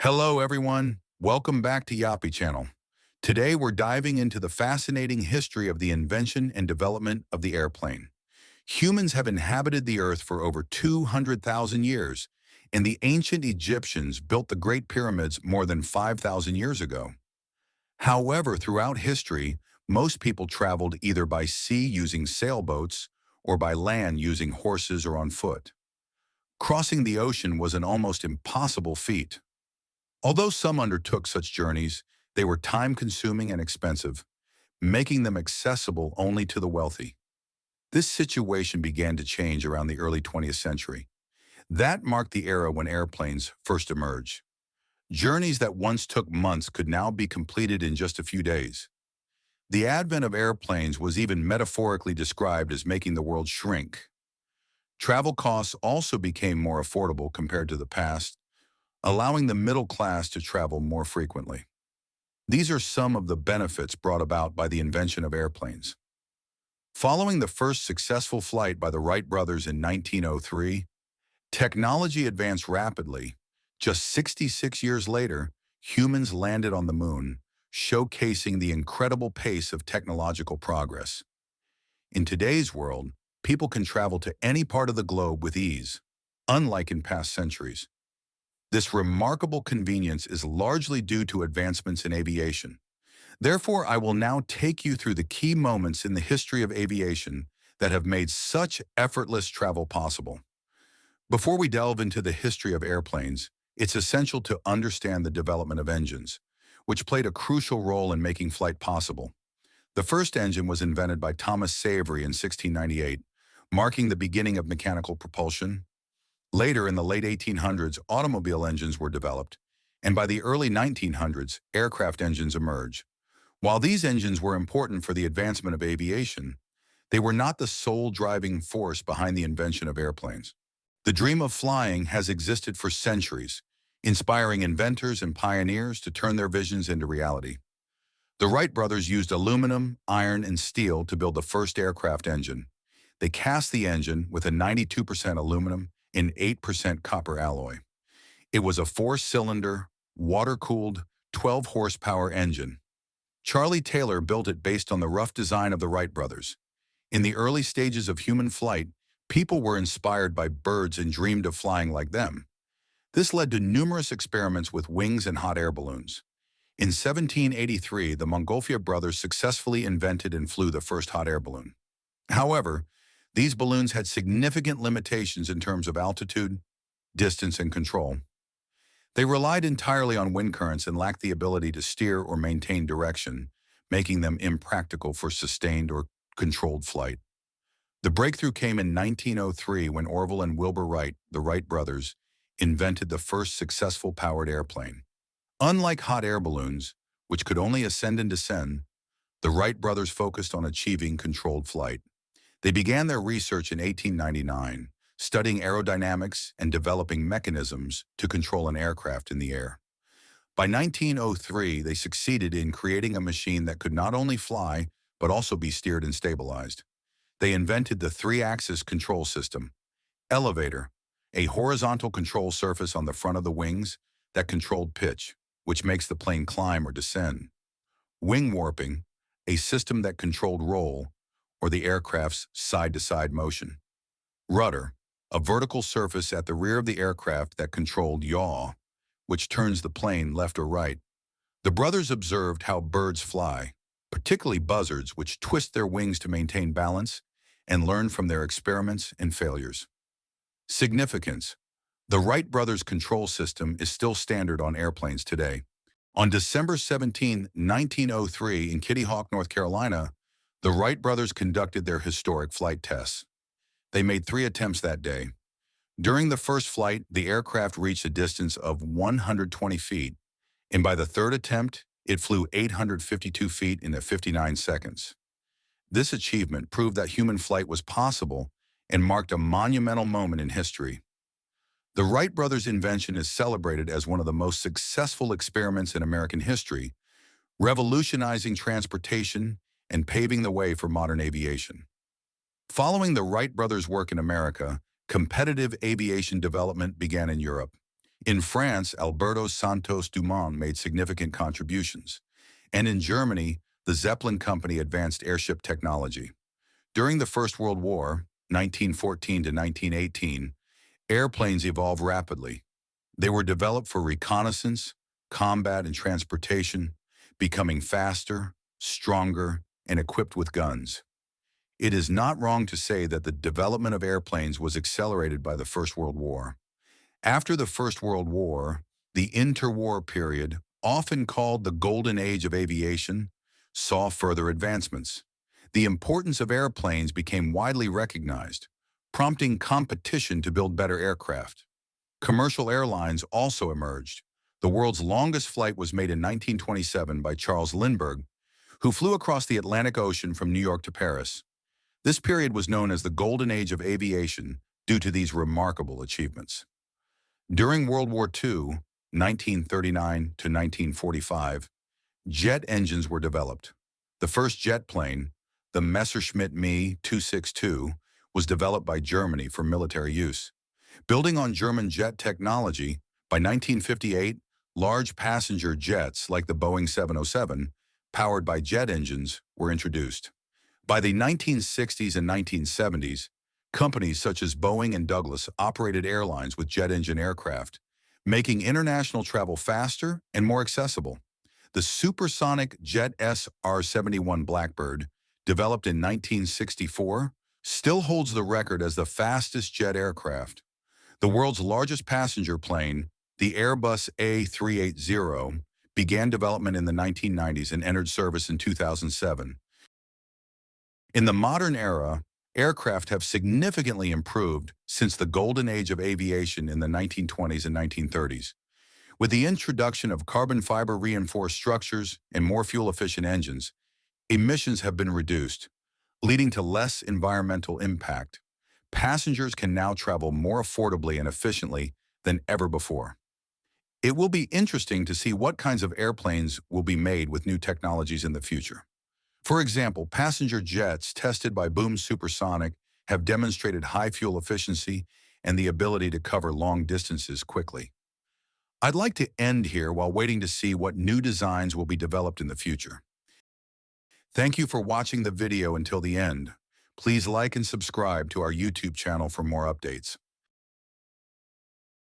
Hello, everyone. Welcome back to Yapi Channel. Today, we're diving into the fascinating history of the invention and development of the airplane. Humans have inhabited the Earth for over 200,000 years, and the ancient Egyptians built the Great Pyramids more than 5,000 years ago. However, throughout history, most people traveled either by sea using sailboats or by land using horses or on foot. Crossing the ocean was an almost impossible feat. Although some undertook such journeys, they were time-consuming and expensive, making them accessible only to the wealthy. This situation began to change around the early 20th century. That marked the era when airplanes first emerged. Journeys that once took months could now be completed in just a few days. The advent of airplanes was even metaphorically described as making the world shrink. Travel costs also became more affordable compared to the past, allowing the middle class to travel more frequently. These are some of the benefits brought about by the invention of airplanes. Following the first successful flight by the Wright brothers in 1903, technology advanced rapidly. Just 66 years later, humans landed on the moon, showcasing the incredible pace of technological progress. In today's world, people can travel to any part of the globe with ease, unlike in past centuries. This remarkable convenience is largely due to advancements in aviation. Therefore, I will now take you through the key moments in the history of aviation that have made such effortless travel possible. Before we delve into the history of airplanes, it's essential to understand the development of engines, which played a crucial role in making flight possible. The first engine was invented by Thomas Savery in 1698, marking the beginning of mechanical propulsion. Later, in the late 1800s, automobile engines were developed, and by the early 1900s, aircraft engines emerged. While these engines were important for the advancement of aviation, they were not the sole driving force behind the invention of airplanes. The dream of flying has existed for centuries, inspiring inventors and pioneers to turn their visions into reality. The Wright brothers used aluminum, iron, and steel to build the first aircraft engine. They cast the engine with a 92% aluminum and 8% copper alloy. It was a four-cylinder, water-cooled, 12-horsepower engine. Charlie Taylor built it based on the rough design of the Wright brothers. In the early stages of human flight, people were inspired by birds and dreamed of flying like them. This led to numerous experiments with wings and hot air balloons. In 1783, the Montgolfier brothers successfully invented and flew the first hot air balloon. However, these balloons had significant limitations in terms of altitude, distance, and control. They relied entirely on wind currents and lacked the ability to steer or maintain direction, making them impractical for sustained or controlled flight. The breakthrough came in 1903 when Orville and Wilbur Wright, the Wright brothers, invented the first successful powered airplane. Unlike hot air balloons, which could only ascend and descend, the Wright brothers focused on achieving controlled flight. They began their research in 1899, studying aerodynamics and developing mechanisms to control an aircraft in the air. By 1903, they succeeded in creating a machine that could not only fly, but also be steered and stabilized. They invented the three-axis control system: elevator, a horizontal control surface on the front of the wings that controlled pitch, which makes the plane climb or descend; wing warping, a system that controlled roll, or the aircraft's side-to-side motion; rudder, a vertical surface at the rear of the aircraft that controlled yaw, which turns the plane left or right. The brothers observed how birds fly, particularly buzzards, which twist their wings to maintain balance, and learned from their experiments and failures. Significance: the Wright brothers' control system is still standard on airplanes today. On December 17, 1903, in Kitty Hawk, North Carolina, the Wright brothers conducted their historic flight tests. They made 3 attempts that day. During the first flight, the aircraft reached a distance of 120 feet, and by the third attempt, it flew 852 feet in 59 seconds. This achievement proved that human flight was possible and marked a monumental moment in history. The Wright brothers' invention is celebrated as one of the most successful experiments in American history, revolutionizing transportation and paving the way for modern aviation. Following the Wright brothers' work in America, competitive aviation development began in Europe. In France, Alberto Santos Dumont made significant contributions. And in Germany, the Zeppelin Company advanced airship technology. During the First World War, 1914 to 1918, airplanes evolved rapidly. They were developed for reconnaissance, combat, and transportation, becoming faster, stronger, and equipped with guns. It is not wrong to say that the development of airplanes was accelerated by the First World War. After the First World War, the interwar period, often called the Golden Age of aviation, saw further advancements. The importance of airplanes became widely recognized, prompting competition to build better aircraft. Commercial airlines also emerged. The world's longest flight was made in 1927 by Charles Lindbergh, who flew across the Atlantic Ocean from New York to Paris. This period was known as the Golden Age of aviation due to these remarkable achievements. During World War II, 1939 to 1945, jet engines were developed. The first jet plane, the Messerschmitt Me 262, was developed by Germany for military use. Building on German jet technology, by 1958, large passenger jets like the Boeing 707, powered by jet engines, were introduced. By the 1960s and 1970s, companies such as Boeing and Douglas operated airlines with jet engine aircraft, making international travel faster and more accessible. The supersonic Jet SR-71 Blackbird, developed in 1964, still holds the record as the fastest jet aircraft. The world's largest passenger plane, the Airbus A380, began development in the 1990s and entered service in 2007. In the modern era, aircraft have significantly improved since the golden age of aviation in the 1920s and 1930s. With the introduction of carbon fiber reinforced structures and more fuel-efficient engines, emissions have been reduced, leading to less environmental impact. Passengers can now travel more affordably and efficiently than ever before. It will be interesting to see what kinds of airplanes will be made with new technologies in the future. For example, passenger jets tested by Boom Supersonic have demonstrated high fuel efficiency and the ability to cover long distances quickly. I'd like to end here while waiting to see what new designs will be developed in the future. Thank you for watching the video until the end. Please like and subscribe to our YouTube channel for more updates.